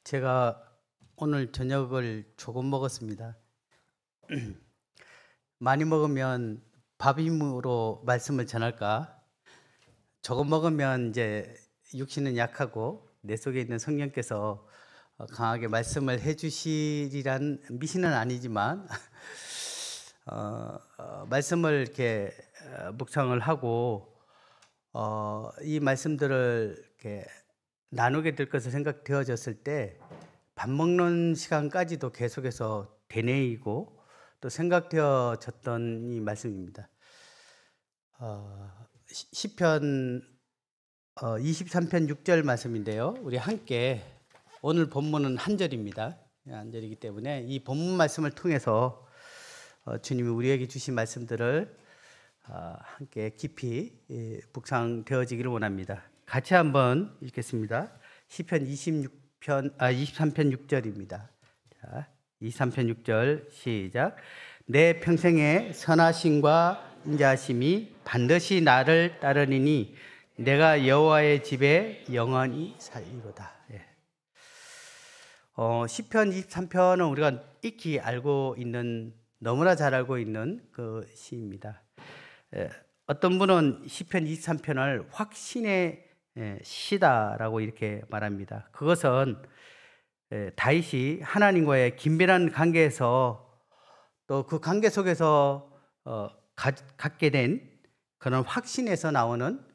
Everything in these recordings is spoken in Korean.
제가 오늘 저녁을 조금 먹었습니다. 많이 먹으면 밥임으로 말씀을 전할까? 조금 먹으면 이제 육신은 약하고 내 속에 있는 성령께서 강하게 말씀을 해주시리란 미신은 아니지만 말씀을 이렇게 묵상을 하고 이 말씀들을 이렇게 나누게 될 것을 생각되어졌을 때 밥 먹는 시간까지도 계속해서 되뇌이고 또 생각되어졌던 이 말씀입니다. 시편 23편 6절 말씀인데요. 우리 함께 오늘 본문은 한 절입니다. 한 절이기 때문에 이 본문 말씀을 통해서 주님이 우리에게 주신 말씀들을 함께 깊이 묵상되어지기를 원합니다. 같이 한번 읽겠습니다. 시편 23편 6절입니다. 자, 23편 6절 시작. 내 평생의 선하심과 인자하심이 반드시 나를 따르리니 내가 여호와의 집에 영원히 살리로다. 시편 23편은 우리가 익히 알고 있는, 너무나 잘 알고 있는 그 시입니다. 어떤 분은 시편 23편을 확신의 시다라고 이렇게 말합니다. 그것은 다윗이 하나님과의 긴밀한 관계에서 또 그 관계 속에서 갖게 된 그런 확신에서 나오는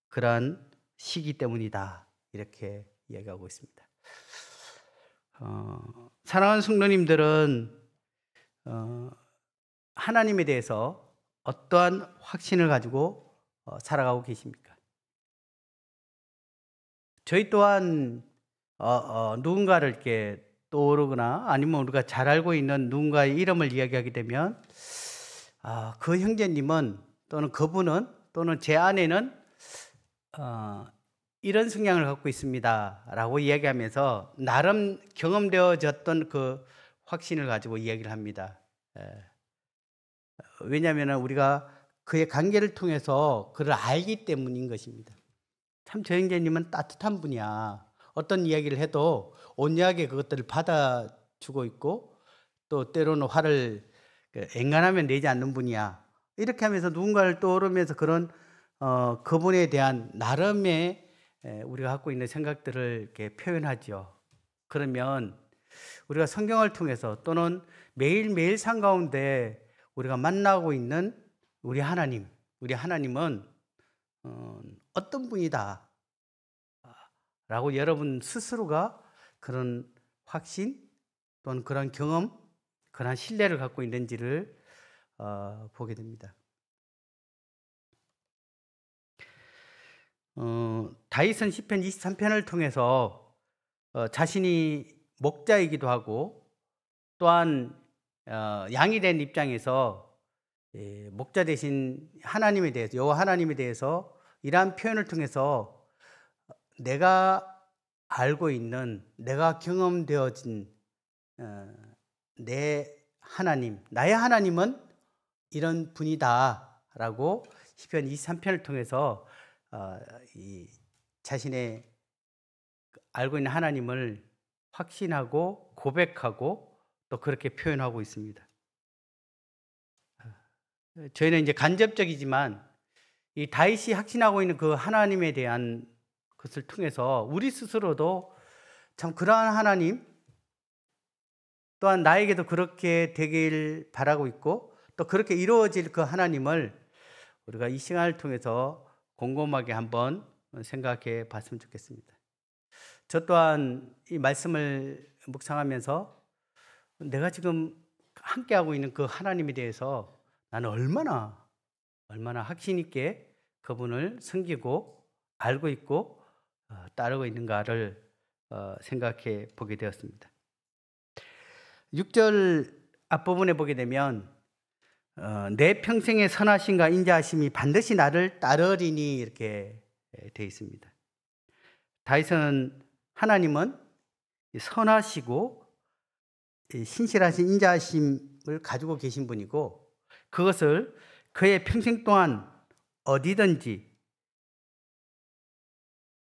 그런 시기 때문이다, 이렇게 이야기하고 있습니다. 사랑하는 성도님들은 하나님에 대해서 어떠한 확신을 가지고 살아가고 계십니까? 저희 또한 누군가를 이렇게 떠오르거나 아니면 우리가 잘 알고 있는 누군가의 이름을 이야기하게 되면 그 형제님은 또는 그분은 또는 제 아내는 이런 성향을 갖고 있습니다 라고 이야기하면서 나름 경험되어졌던 그 확신을 가지고 이야기를 합니다. 왜냐하면 우리가 그의 관계를 통해서 그를 알기 때문인 것입니다. 참 저 형제님은 따뜻한 분이야. 어떤 이야기를 해도 온유하게 그것들을 받아주고 있고 또 때로는 화를 앵간하면 내지 않는 분이야. 이렇게 하면서 누군가를 떠오르면서 그런 그분에 대한 나름의 우리가 갖고 있는 생각들을 이렇게 표현하죠. 그러면 우리가 성경을 통해서 또는 매일매일 삶 가운데 우리가 만나고 있는 우리 하나님은 어떤 분이다 라고 여러분 스스로가 그런 확신 또는 그런 경험, 그런 신뢰를 갖고 있는지를 보게 됩니다. 다윗은 시편 23편을 통해서 자신이 목자이기도 하고 또한 양이 된 입장에서 목자 대신 하나님에 대해서, 여호와 하나님에 대해서 이러한 표현을 통해서 내가 알고 있는, 내가 경험되어진 내 하나님, 나의 하나님은 이런 분이다 라고 시편 23편을 통해서 이 자신의 알고 있는 하나님을 확신하고 고백하고 또 그렇게 표현하고 있습니다. 저희는 이제 간접적이지만 이 다윗이 확신하고 있는 그 하나님에 대한 것을 통해서 우리 스스로도 참 그러한 하나님, 또한 나에게도 그렇게 되길 바라고 있고 또 그렇게 이루어질 그 하나님을 우리가 이 시간을 통해서 곰곰하게 한번 생각해 봤으면 좋겠습니다. 저 또한 이 말씀을 묵상하면서 내가 지금 함께하고 있는 그 하나님에 대해서 나는 얼마나 확신 있게 그분을 섬기고 알고 있고 따르고 있는가를 생각해 보게 되었습니다. 6절 앞부분에 보게 되면 내 평생의 선하심과 인자하심이 반드시 나를 따르리니 이렇게 되어 있습니다. 다윗은 하나님은 선하시고 신실하신 인자하심을 가지고 계신 분이고 그것을 그의 평생 동안 어디든지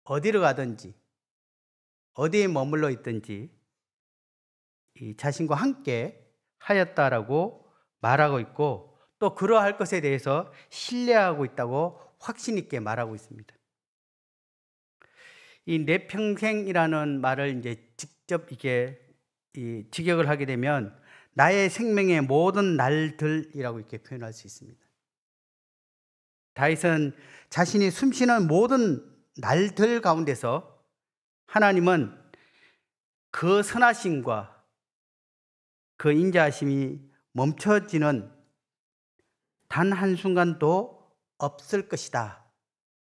어디로 가든지 어디에 머물러 있든지 이 자신과 함께 하였다라고 말하고 있고, 또 그러할 것에 대해서 신뢰하고 있다고 확신 있게 말하고 있습니다. 이 내 평생이라는 말을 이제 직접 이게 직역을 하게 되면 나의 생명의 모든 날들이라고 이렇게 표현할 수 있습니다. 다윗은 자신이 숨쉬는 모든 날들 가운데서 하나님은 그 선하심과 그 인자하심이 멈춰지는 단 한순간도 없을 것이다,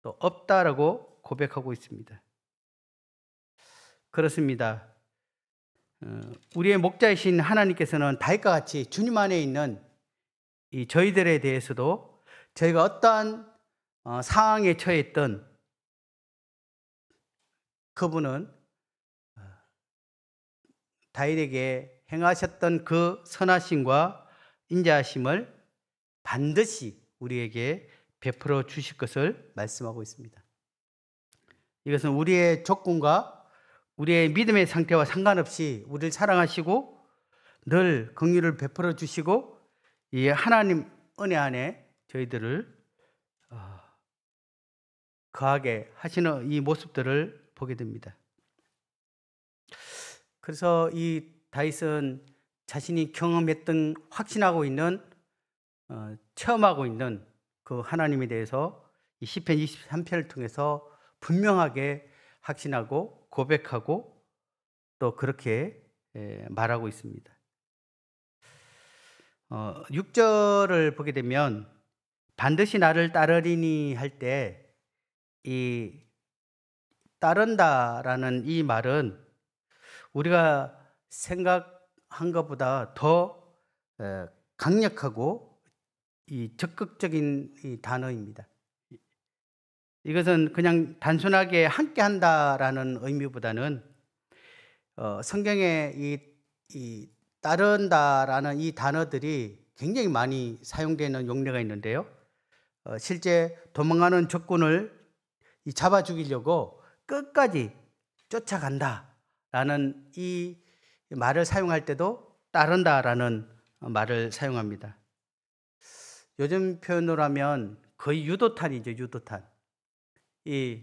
또 없다라고 고백하고 있습니다. 그렇습니다. 우리의 목자이신 하나님께서는 다윗과 같이 주님 안에 있는 이 저희들에 대해서도 저희가 어떠한 상황에 처해 있던 그분은 다윗에게 행하셨던 그 선하심과 인자하심을 반드시 우리에게 베풀어 주실 것을 말씀하고 있습니다. 이것은 우리의 조건과 우리의 믿음의 상태와 상관없이 우리를 사랑하시고 늘 긍휼을 베풀어 주시고 이 하나님 은혜 안에 저희들을 거하게 하시는 이 모습들을 보게 됩니다. 그래서 이 다윗은 자신이 경험했던, 확신하고 있는, 체험하고 있는 그 하나님에 대해서 이 시편 23편을 통해서 분명하게 확신하고 고백하고 또 그렇게 말하고 있습니다. 6절을 보게 되면 반드시 나를 따르리니 할 때 이 따른다라는 이 말은 우리가 생각한 것보다 더 강력하고 이 적극적인 이 단어입니다. 이것은 그냥 단순하게 함께 한다라는 의미보다는 성경에 이 따른다라는 이 단어들이 굉장히 많이 사용되는 용례가 있는데요. 실제 도망가는 적군을 잡아 죽이려고 끝까지 쫓아간다라는 이 말을 사용할 때도 따른다라는 말을 사용합니다. 요즘 표현으로 하면 거의 유도탄이죠, 유도탄. 이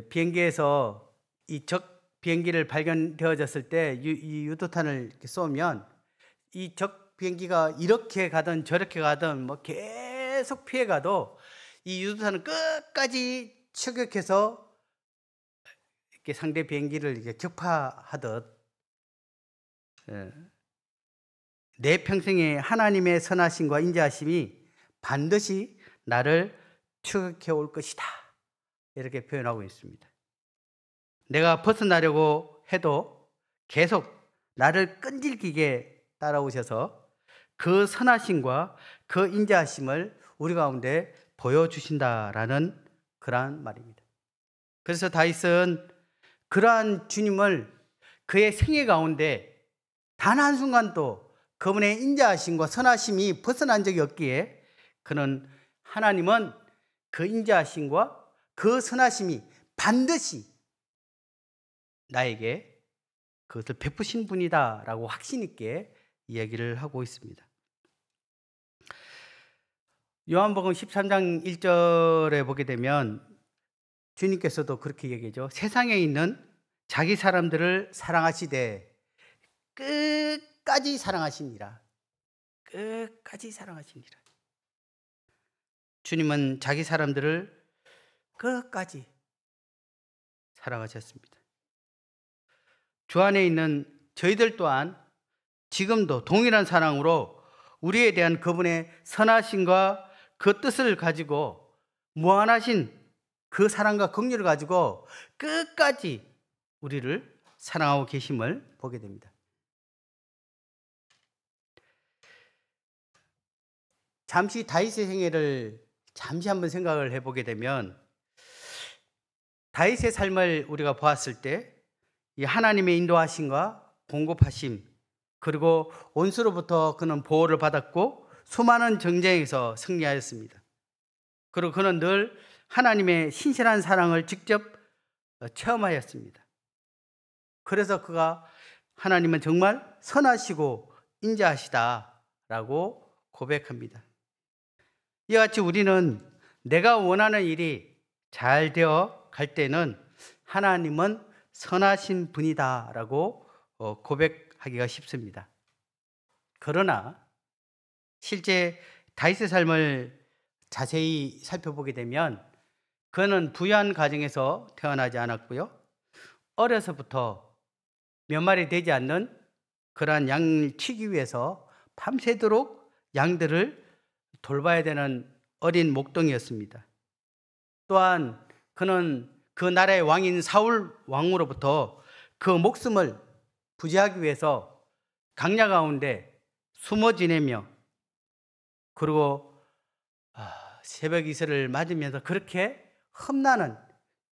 비행기에서 이 적 비행기를 발견되어졌을 때 이 유도탄을 이렇게 쏘면 이 적 비행기가 이렇게 가든 저렇게 가든 뭐 계속 피해가도 이 유도탄은 끝까지 추격해서 이렇게 상대 비행기를 이렇게 격파하듯 내 평생에 하나님의 선하심과 인자하심이 반드시 나를 추격해 올 것이다, 이렇게 표현하고 있습니다. 내가 벗어나려고 해도 계속 나를 끈질기게 따라오셔서 그 선하심과 그 인자하심을 우리 가운데 보여주신다라는 그러한 말입니다. 그래서 다윗은 그러한 주님을 그의 생애 가운데 단 한순간도 그분의 인자하심과 선하심이 벗어난 적이 없기에 그는 하나님은 그 인자하심과 그 선하심이 반드시 나에게 그것을 베푸신 분이다라고 확신 있게 이야기를 하고 있습니다. 요한복음 13장 1절에 보게 되면 주님께서도 그렇게 얘기하죠. 세상에 있는 자기 사람들을 사랑하시되 끝까지 사랑하시니라. 끝까지 사랑하시니라. 주님은 자기 사람들을 끝까지 사랑하셨습니다. 주 안에 있는 저희들 또한 지금도 동일한 사랑으로 우리에 대한 그분의 선하심과 그 뜻을 가지고 무한하신 그 사랑과 긍휼을 가지고 끝까지 우리를 사랑하고 계심을 보게 됩니다. 잠시 다윗의 생애를 잠시 한번 생각을 해보게 되면 다윗의 삶을 우리가 보았을 때 이 하나님의 인도하심과 공급하심, 그리고 원수로부터 그는 보호를 받았고 수많은 전쟁에서 승리하였습니다. 그리고 그는 늘 하나님의 신실한 사랑을 직접 체험하였습니다. 그래서 그가 하나님은 정말 선하시고 인자하시다라고 고백합니다. 이와 같이 우리는 내가 원하는 일이 잘 되어 갈 때는 하나님은 선하신 분이다라고 고백하기가 쉽습니다. 그러나 실제 다윗의 삶을 자세히 살펴보게 되면 그는 부유한 가정에서 태어나지 않았고요. 어려서부터 몇 마리 되지 않는 그러한 양을 치기 위해서 밤새도록 양들을 돌봐야 되는 어린 목동이었습니다. 또한 그는 그 나라의 왕인 사울 왕으로부터 그 목숨을 부지하기 위해서 강야 가운데 숨어 지내며 그리고 새벽 이슬을 맞으면서 그렇게 험난한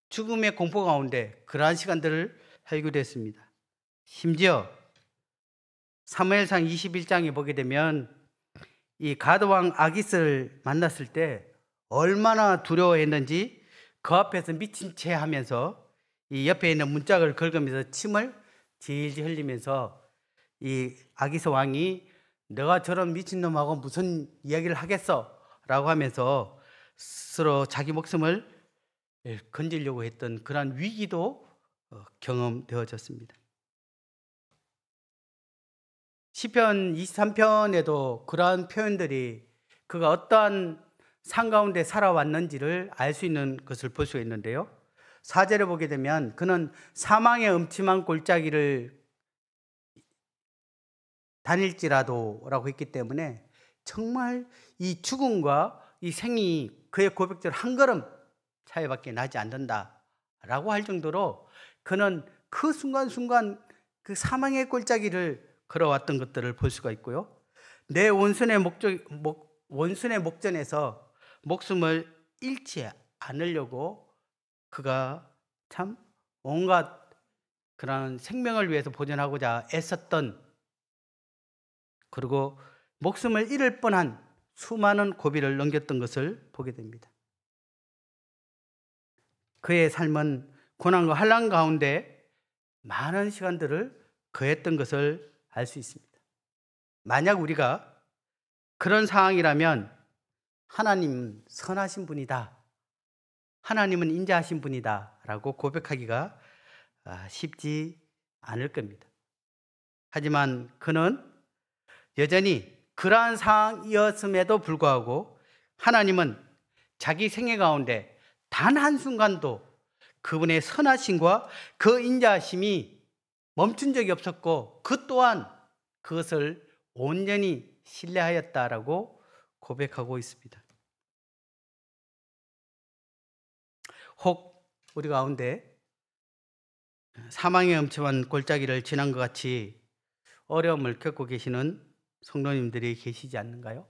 죽음의 공포 가운데 그러한 시간들을 살기도 했습니다. 심지어 사무엘상 21장에 보게 되면 이 가드왕 아기스를 만났을 때 얼마나 두려워했는지 그 앞에서 미친 채 하면서 이 옆에 있는 문짝을 긁으면서 침을 질질 흘리면서 이 아기스 왕이 너가 저런 미친놈하고 무슨 이야기를 하겠어? 라고 하면서 스스로 자기 목숨을 건지려고 했던 그러한 위기도 경험되어졌습니다. 시편 23편에도 그러한 표현들이 그가 어떠한 상 가운데 살아왔는지를 알 수 있는 것을 볼 수가 있는데요. 4절에 보게 되면 그는 사망의 음침한 골짜기를 다닐지라도 라고 했기 때문에 정말 이 죽음과 이 생이 그의 고백대로 한 걸음 차이밖에 나지 않는다라고 할 정도로 그는 그 순간순간 그 사망의 골짜기를 걸어왔던 것들을 볼 수가 있고요. 내 원순의 목전에서 목숨을 잃지 않으려고 그가 참 온갖 그런 생명을 위해서 보존하고자 애썼던, 그리고 목숨을 잃을 뻔한 수많은 고비를 넘겼던 것을 보게 됩니다. 그의 삶은 고난과 환난 가운데 많은 시간들을 거했던 것을 알 수 있습니다. 만약 우리가 그런 상황이라면 하나님은 선하신 분이다, 하나님은 인자하신 분이다 라고 고백하기가 쉽지 않을 겁니다. 하지만 그는 여전히 그러한 상황이었음에도 불구하고 하나님은 자기 생애 가운데 단 한순간도 그분의 선하심과 그 인자하심이 멈춘 적이 없었고 그 또한 그것을 온전히 신뢰하였다라고 고백하고 있습니다. 혹 우리 가운데 사망의 음침한 골짜기를 지난 것 같이 어려움을 겪고 계시는 성도님들이 계시지 않는가요?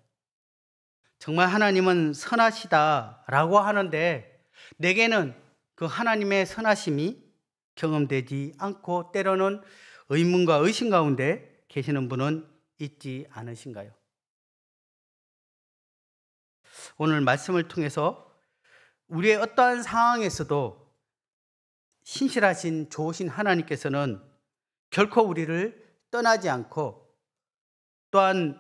정말 하나님은 선하시다라고 하는데 내게는 그 하나님의 선하심이 경험되지 않고 때로는 의문과 의심 가운데 계시는 분은 있지 않으신가요? 오늘 말씀을 통해서 우리의 어떠한 상황에서도 신실하신 좋으신 하나님께서는 결코 우리를 떠나지 않고 또한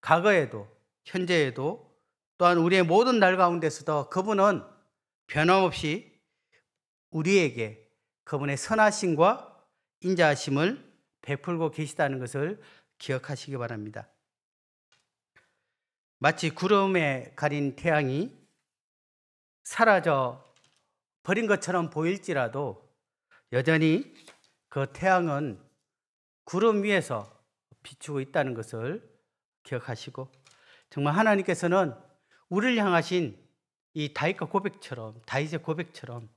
과거에도 현재에도 또한 우리의 모든 날 가운데서도 그분은 변함없이 우리에게 그분의 선하심과 인자하심을 베풀고 계시다는 것을 기억하시기 바랍니다. 마치 구름에 가린 태양이 사라져 버린 것처럼 보일지라도 여전히 그 태양은 구름 위에서 비추고 있다는 것을 기억하시고, 정말 하나님께서는 우리를 향하신 이 다윗의 고백처럼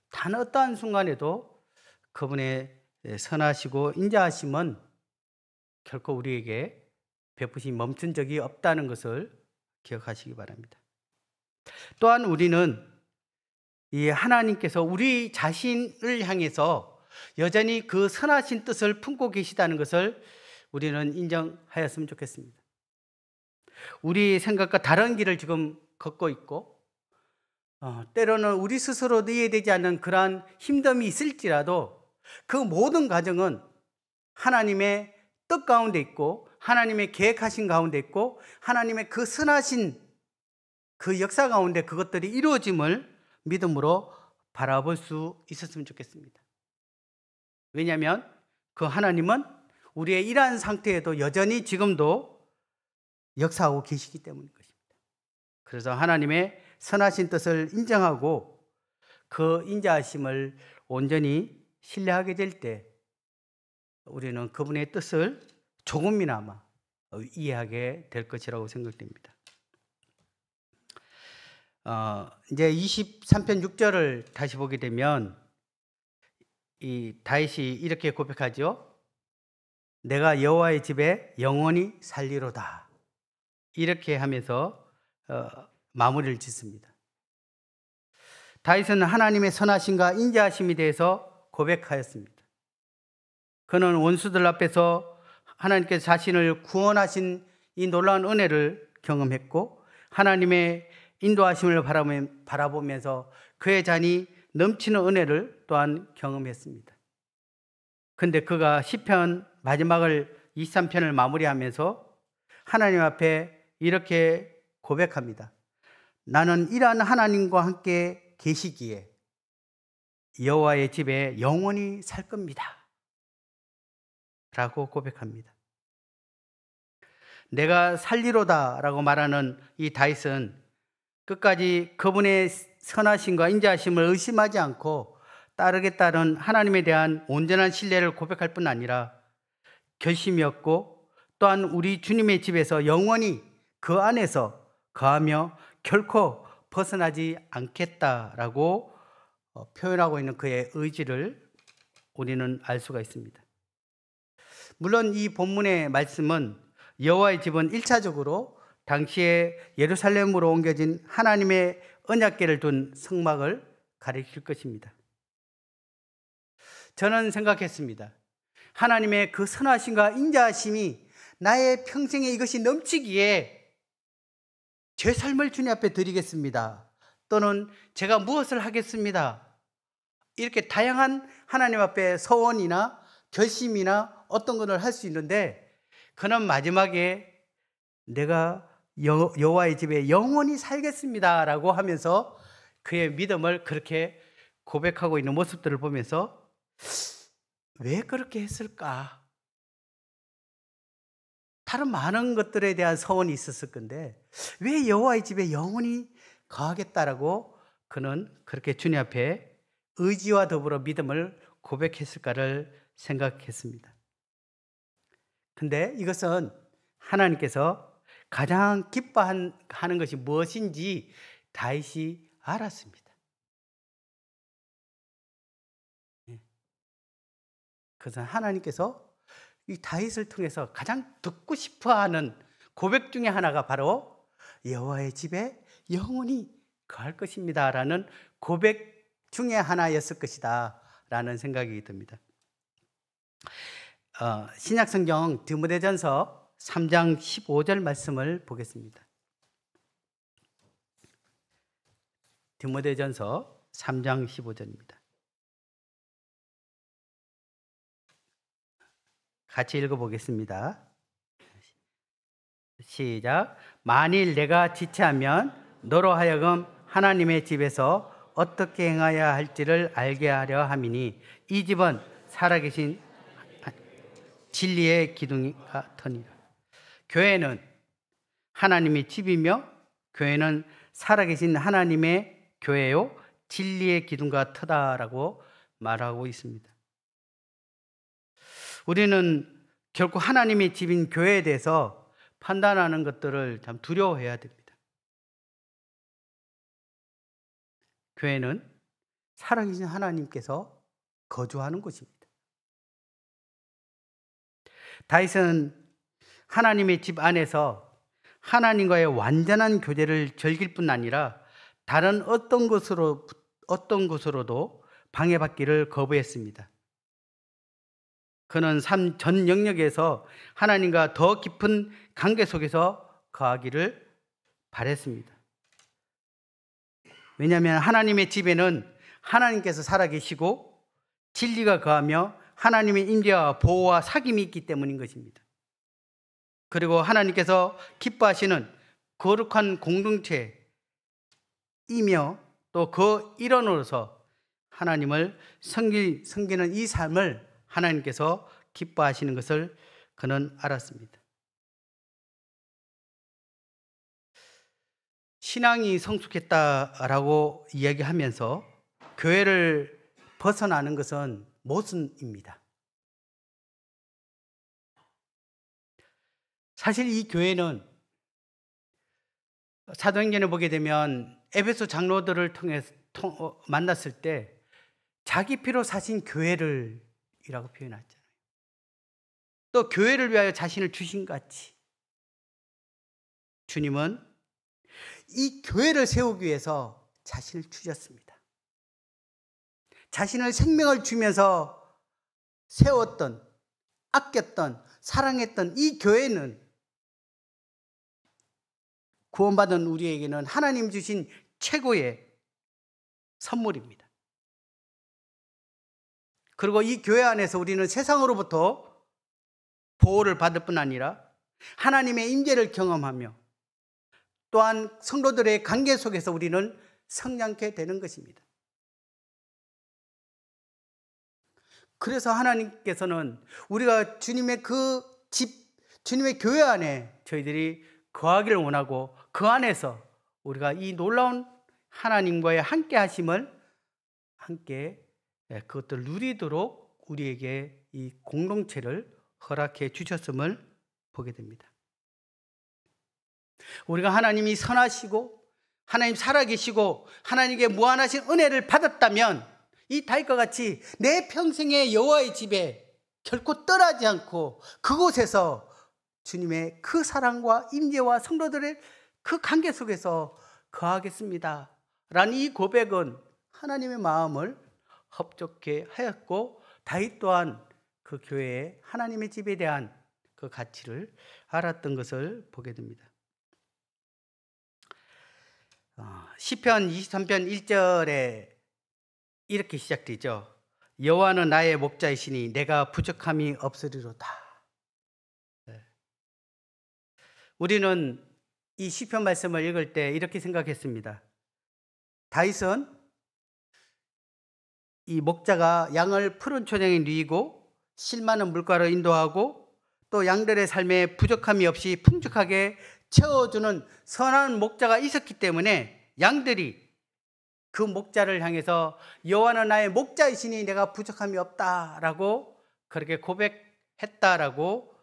단 어떠한 순간에도 그분의 선하시고 인자하심은 결코 우리에게 베푸심이 멈춘 적이 없다는 것을 기억하시기 바랍니다. 또한 우리는 이 하나님께서 우리 자신을 향해서 여전히 그 선하신 뜻을 품고 계시다는 것을 우리는 인정하였으면 좋겠습니다. 우리 생각과 다른 길을 지금 걷고 있고 때로는 우리 스스로 이해되지 않는 그러한 힘듦이 있을지라도 그 모든 과정은 하나님의 뜻 가운데 있고 하나님의 계획하신 가운데 있고 하나님의 그 선하신 그 역사 가운데 그것들이 이루어짐을 믿음으로 바라볼 수 있었으면 좋겠습니다. 왜냐하면 그 하나님은 우리의 이러한 상태에도 여전히 지금도 역사하고 계시기 때문인 것입니다. 그래서 하나님의 선하신 뜻을 인정하고 그 인자하심을 온전히 신뢰하게 될 때 우리는 그분의 뜻을 조금이나마 이해하게 될 것이라고 생각됩니다. 이제 23편 6절을 다시 보게 되면 이 다윗이 이렇게 고백하죠. 내가 여호와의 집에 영원히 살리로다. 이렇게 하면서 마무리를 짓습니다. 다윗은 하나님의 선하심과 인자하심에 대해서 고백하였습니다. 그는 원수들 앞에서 하나님께서 자신을 구원하신 이 놀라운 은혜를 경험했고 하나님의 인도하심을 바라보면서 그의 잔이 넘치는 은혜를 또한 경험했습니다. 근데 그가 시편 마지막을 23편을 마무리하면서 하나님 앞에 이렇게 고백합니다. 나는 이러한 하나님과 함께 계시기에 여호와의 집에 영원히 살 겁니다. 라고 고백합니다. 내가 살리로다 라고 말하는 이 다윗은 끝까지 그분의 선하심과 인자하심을 의심하지 않고 따르겠다는 하나님에 대한 온전한 신뢰를 고백할 뿐 아니라 결심이었고 또한 우리 주님의 집에서 영원히 그 안에서 거하며 결코 벗어나지 않겠다라고 표현하고 있는 그의 의지를 우리는 알 수가 있습니다. 물론 이 본문의 말씀은 여호와의 집은 1차적으로 당시에 예루살렘으로 옮겨진 하나님의 언약궤를 둔 성막을 가리킬 것입니다. 저는 생각했습니다. 하나님의 그 선하심과 인자하심이 나의 평생에 이것이 넘치기에 제 삶을 주님 앞에 드리겠습니다. 또는 제가 무엇을 하겠습니다. 이렇게 다양한 하나님 앞에 서원이나 결심이나 어떤 것을 할 수 있는데 그는 마지막에 내가 여호와의 집에 영원히 살겠습니다 라고 하면서 그의 믿음을 그렇게 고백하고 있는 모습들을 보면서 왜 그렇게 했을까? 다른 많은 것들에 대한 서원이 있었을 건데 왜 여호와의 집에 영원히 거하겠다라고 그는 그렇게 주님 앞에 의지와 더불어 믿음을 고백했을까를 생각했습니다. 근데 이것은 하나님께서 가장 기뻐하는 것이 무엇인지 다윗이 알았습니다. 그래서 하나님께서 이 다윗을 통해서 가장 듣고 싶어하는 고백 중에 하나가 바로 여호와의 집에 영원히 거할 것입니다라는 고백 중에 하나였을 것이다 라는 생각이 듭니다. 신약성경 디모데전서 3장 15절 말씀을 보겠습니다. 디모데전서 3장 15절입니다. 같이 읽어보겠습니다. 시작. 만일 내가 지체하면 너로 하여금 하나님의 집에서 어떻게 행하여야 할지를 알게 하려 함이니 이 집은 살아계신 진리의 기둥이가 터니라. 교회는 하나님의 집이며 교회는 살아계신 하나님의 교회요 진리의 기둥과 터다라고 말하고 있습니다. 우리는 결코 하나님의 집인 교회에 대해서 판단하는 것들을 참 두려워해야 됩니다. 교회는 살아계신 하나님께서 거주하는 곳입니다. 다윗은 하나님의 집 안에서 하나님과의 완전한 교제를 즐길 뿐 아니라 다른 어떤 것으로도 방해받기를 거부했습니다. 그는 삶 전 영역에서 하나님과 더 깊은 관계 속에서 거하기를 바랬습니다. 왜냐하면 하나님의 집에는 하나님께서 살아계시고 진리가 거하며 하나님의 임재와 보호와 사귐이 있기 때문인 것입니다. 그리고 하나님께서 기뻐하시는 거룩한 공동체이며 또 그 일원으로서 하나님을 섬기는 이 삶을 하나님께서 기뻐하시는 것을 그는 알았습니다. 신앙이 성숙했다라고 이야기하면서 교회를 벗어나는 것은 모순입니다. 사실 이 교회는 사도행전에 보게 되면 에베소 장로들을 통해서 만났을 때 자기 피로 사신 교회를 이라고 표현하잖아요. 또 교회를 위하여 자신을 주신 같이 주님은 이 교회를 세우기 위해서 자신을 주셨습니다. 자신을 생명을 주면서 세웠던, 아꼈던, 사랑했던 이 교회는 구원받은 우리에게는 하나님 주신 최고의 선물입니다. 그리고 이 교회 안에서 우리는 세상으로부터 보호를 받을 뿐 아니라 하나님의 임재를 경험하며 또한 성도들의 관계 속에서 우리는 성장케 되는 것입니다. 그래서 하나님께서는 우리가 주님의 그 집, 주님의 교회 안에 저희들이 거하기를 원하고 그 안에서 우리가 이 놀라운 하나님과의 함께 하심을 함께 그것들 누리도록 우리에게 이 공동체를 허락해 주셨음을 보게 됩니다. 우리가 하나님이 선하시고 하나님 살아계시고 하나님께 무한하신 은혜를 받았다면 이 다윗과 같이 내 평생의 여호와의 집에 결코 떠나지 않고 그곳에서 주님의 그 사랑과 임재와 성도들의 그 관계 속에서 거하겠습니다 라는 이 고백은 하나님의 마음을 흡족해 하였고 다윗 또한 그 교회의 하나님의 집에 대한 그 가치를 알았던 것을 보게 됩니다. 시편 23편 1절에 이렇게 시작되죠. 여호와는 나의 목자이시니 내가 부족함이 없으리로다. 우리는 이 시편 말씀을 읽을 때 이렇게 생각했습니다. 다윗은 이 목자가 양을 푸른 초장에 누이고 실 많은 물가로 인도하고 또 양들의 삶에 부족함이 없이 풍족하게 채워주는 선한 목자가 있었기 때문에 양들이 그 목자를 향해서 여호와는 나의 목자이시니 내가 부족함이 없다라고 그렇게 고백했다라고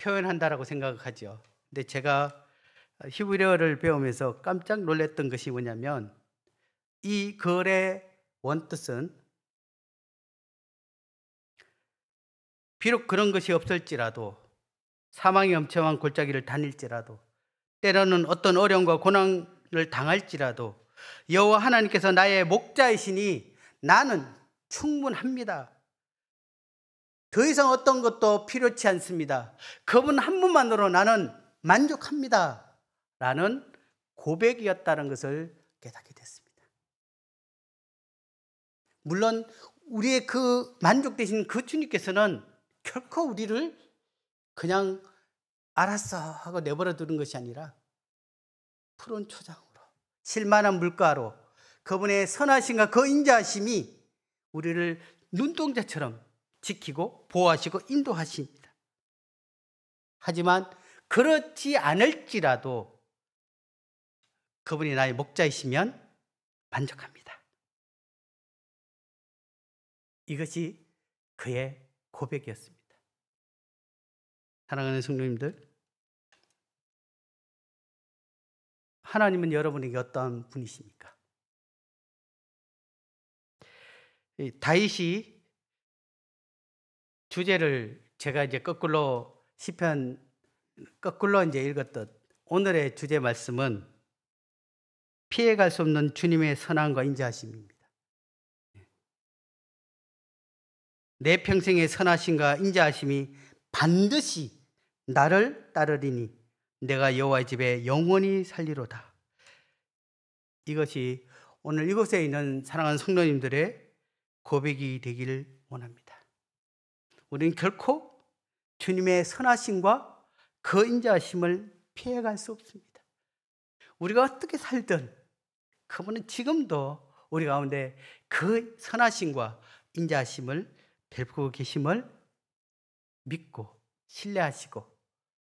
표현한다라고 생각하죠. 근데 제가 히브리어를 배우면서 깜짝 놀랐던 것이 뭐냐면 이 글의 원뜻은 비록 그런 것이 없을지라도 사망의 엄청난 골짜기를 다닐지라도 때로는 어떤 어려움과 고난을 당할지라도 여호와 하나님께서 나의 목자이시니 나는 충분합니다. 더 이상 어떤 것도 필요치 않습니다. 그분 한 분만으로 나는 만족합니다 라는 고백이었다는 것을 깨닫게 됐습니다. 물론 우리의 그 만족되신 그 주님께서는 결코 우리를 그냥 알았어 하고 내버려 두는 것이 아니라 푸른 초장으로 실만한 물가로 그분의 선하심과 그 인자하심이 우리를 눈동자처럼 지키고 보호하시고 인도하십니다. 하지만 그렇지 않을지라도 그분이 나의 목자이시면 만족합니다. 이것이 그의 고백이었습니다. 사랑하는 성도님들, 하나님은 여러분에게 어떤 분이십니까? 다윗이 주제를 제가 이제 거꾸로 시편 거꾸로 이제 읽었던 오늘의 주제 말씀은 피해갈 수 없는 주님의 선함과 인자하심입니다. 내 평생의 선하심과 인자하심이 반드시 나를 따르리니 내가 여호와의 집에 영원히 살리로다. 이것이 오늘 이곳에 있는 사랑하는 성도님들의 고백이 되기를 원합니다. 우리는 결코 주님의 선하심과 그 인자하심을 피해갈 수 없습니다. 우리가 어떻게 살든 그분은 지금도 우리 가운데 그 선하심과 인자하심을 베풀고 계심을 믿고 신뢰하시고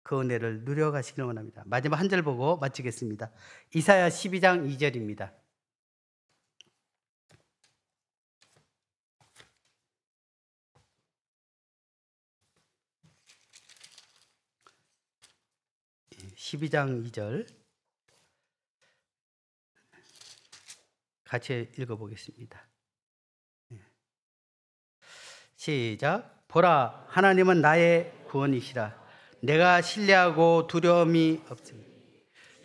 그 은혜를 누려가시길 원합니다. 마지막 한 절 보고 마치겠습니다. 이사야 12장 2절입니다. 예, 12장 2절 같이 읽어보겠습니다. 시작. 보라, 하나님은 나의 구원이시라. 내가 신뢰하고 두려움이 없습니다.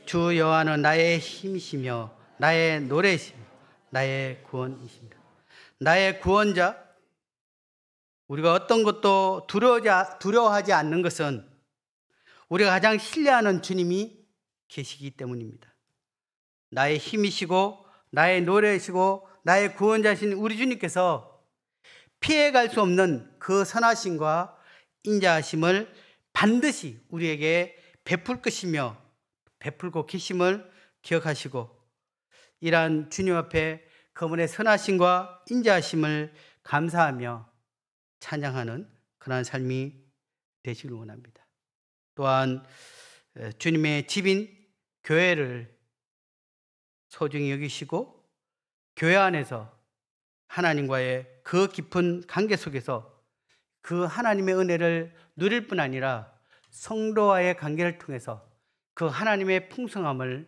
주 여호와는 나의 힘이시며 나의 노래시며 나의 구원이십니다. 나의 구원자, 우리가 어떤 것도 두려워하지 않는 것은 우리가 가장 신뢰하는 주님이 계시기 때문입니다. 나의 힘이시고 나의 노래이시고 나의 구원자신 우리 주님께서 피해갈 수 없는 그 선하심과 인자하심을 반드시 우리에게 베풀 것이며 베풀고 계심을 기억하시고 이러한 주님 앞에 그분의 선하심과 인자하심을 감사하며 찬양하는 그러한 삶이 되시길 원합니다. 또한 주님의 집인 교회를 소중히 여기시고 교회 안에서 하나님과의 그 깊은 관계 속에서 그 하나님의 은혜를 누릴 뿐 아니라 성도와의 관계를 통해서 그 하나님의 풍성함을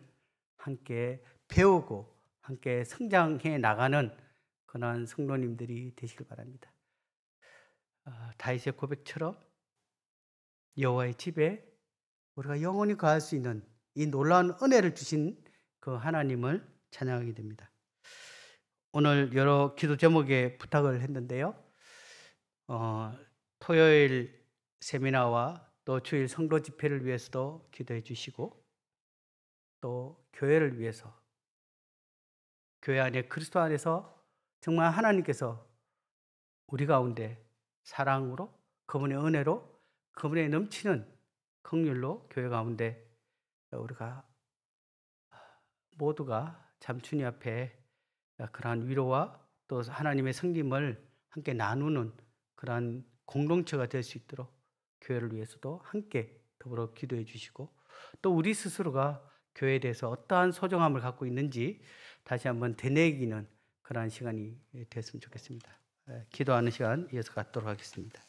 함께 배우고 함께 성장해 나가는 그런 성도님들이 되시길 바랍니다. 다윗의 고백처럼 여호와의 집에 우리가 영원히 거할 수 있는 이 놀라운 은혜를 주신 그 하나님을 찬양하게 됩니다. 오늘 여러 기도 제목에 부탁을 했는데요. 토요일 세미나와 또 주일 성도 집회를 위해서도 기도해 주시고 또 교회를 위해서 교회 안에 그리스도 안에서 정말 하나님께서 우리 가운데 사랑으로 그분의 은혜로 그분의 넘치는 긍휼로 교회 가운데 우리가 모두가 참 주님 앞에 그러한 위로와 또 하나님의 성김을 함께 나누는 그러한 공동체가 될 수 있도록 교회를 위해서도 함께 더불어 기도해 주시고 또 우리 스스로가 교회에 대해서 어떠한 소중함을 갖고 있는지 다시 한번 되뇌기는 그러한 시간이 됐으면 좋겠습니다. 기도하는 시간 이어서 갖도록 하겠습니다.